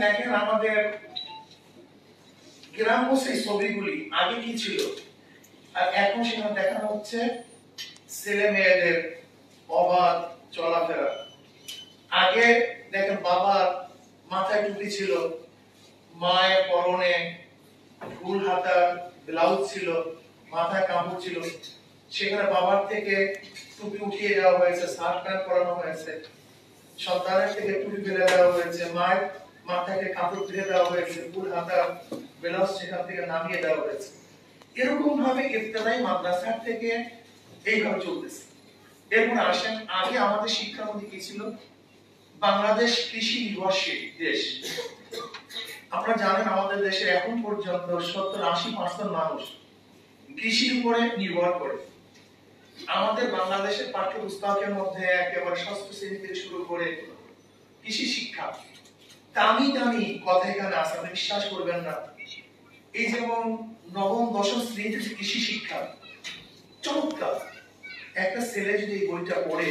দেখেন আমাদের গ্রাম্য সেই ছবিগুলি আগে কি ছিল আর এখন সেখানে দেখানো হচ্ছে ছেলে মেয়েদের অবাধ চলাফেরা। আগে দেখেন বাবার মাথায় টুপি ছিল, মায়ের পরনে ফুল হাতা ব্লাউজ ছিল, মাথায় কাপড় ছিল। সেখানে বাবার থেকে টুপি উঠিয়ে দেওয়া হয়েছে, শার্ট প্যান্ট পরানো হয়েছে, সন্তানের থেকে টুপি ফেলে দেওয়া হয়েছে, মায়ের মাথাকে কাপড় ফেলে দেওয়া হয়েছে, ফুল হাতা ব্লাউজ সেখান থেকে নামিয়ে দেওয়া হয়েছে। এরকম ভাবে ইবতেদায়ী মাদ্রাসার থেকে এইভাবে চলতেছে। এরপর আসেন, আগে আমাদের শিক্ষার মধ্যে কি ছিল? বাংলাদেশ কৃষি নির্ভরশীল দেশ। আপনারা জানেন আমাদের দেশে এখন পর্যন্ত 70-80% মানুষ কৃষির উপরে নির্ভর করে। আমাদের বাংলাদেশের পাঠ্যপুস্তকের মধ্যে একেবারে ষষ্ঠ শ্রেণী থেকে শুরু করে কৃষি শিক্ষা দামি দামি কথা এখানে আছে, আপনি বিশ্বাস করবেন না। এই যেমন নবম দশম শ্রেণীতে কৃষি শিক্ষা চমৎকার। একটা ছেলে যদি এই বইটা পড়ে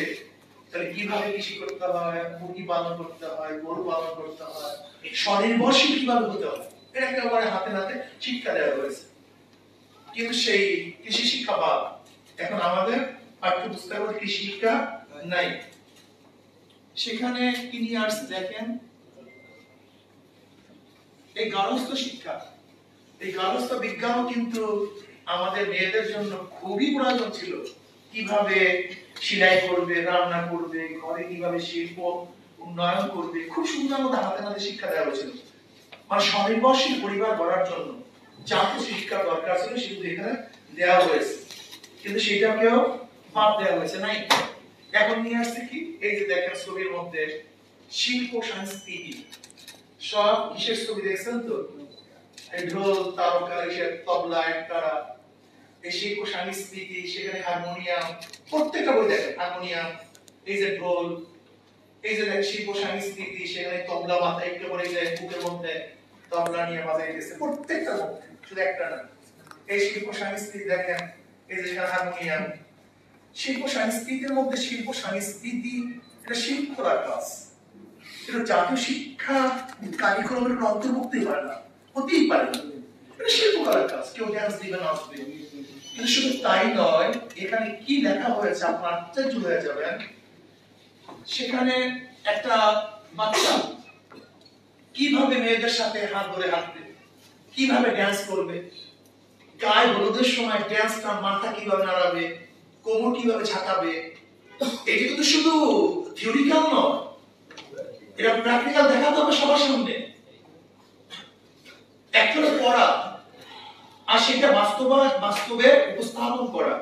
তাহলে কিভাবে কৃষি করতে হয়, মুরগি পালন করতে হয়, গরু পালন করতে হয়, স্বনির্ভরশীল কিভাবে হতে হয়, এটা একেবারে হাতে নাতে শিক্ষা দেওয়া হয়েছে। কিন্তু সেই কৃষি শিক্ষা বাদ, এখন আমাদের পাঠ্যপুস্তকে কৃষি শিক্ষা নাই। সেখানে কি নিয়ে আসছে দেখেন, এই গার্হস্থ্য শিক্ষা, এই গার্হস্থ্য বিজ্ঞানও কিন্তু আমাদের মেয়েদের জন্য খুবই প্রয়োজন ছিল। কিভাবে সেলাই করবে, রান্না করবে, ঘরে কিভাবে শিল্প উন্নয়ন করবে, খুব সুন্দর মতো হাতে নাতে শিক্ষা দেওয়া হয়েছিল। মানে স্বনির্ভরশীল পরিবার গড়ার জন্য যা কিছু শিক্ষা দরকার ছিল সেগুলো এখানে দেওয়া হয়েছে, কিন্তু সেটাকেও বাদ দেওয়া হয়েছে নাই। এখন নিয়ে আসছে কি, এই যে দেখেন ছবির মধ্যে শিল্প সংস্কৃতি, সব কিসের ছবি দেখছেন তো? এই ঢোল তারকা, তবলা, একতারা, এই শিল্প সংস্কৃতি, সেখানে হারমোনিয়াম, প্রত্যেকটা বই দেখেন হারমোনিয়াম, এই যে ঢোল, এই যে দেখেন শিল্প সংস্কৃতি, সেখানে তবলা মাথায় একটু করে যে বুকের মধ্যে তবলা নিয়ে বাজাইতেছে, প্রত্যেকটা মধ্যে, শুধু একটা না। এই শিল্প সংস্কৃতি দেখেন, এই যে হারমোনিয়াম। শিল্প সংস্কৃতির মধ্যে শিল্প সংস্কৃতি এটা শিল্পকলার কাজ, এটা জাতীয় শিক্ষা কারিকুলামের অন্তর্ভুক্তই হয় না, হতেই পারে না। এটা শিল্পকলার কাজ, কেউ ড্যান্স দিবে না আসবে। কিন্তু শুধু তাই নয়, এখানে কি লেখা হয়েছে আপনার আশ্চর্য হয়ে যাবেন। সেখানে একটা বাচ্চা কিভাবে মেয়েদের সাথে হাত ধরে হাঁটবে, কিভাবে ড্যান্স করবে, গায়ে হলুদের সময় ড্যান্স, তার মাথা কিভাবে নাড়াবে, কোমর কিভাবে ঝাঁকাবে, এটি কিন্তু শুধু থিওরিক্যাল নয়, এটা প্র্যাকটিক্যাল দেখাতে হবে সবার সামনে। একটা পড়া আর সেটা বাস্তবে উপস্থাপন করা।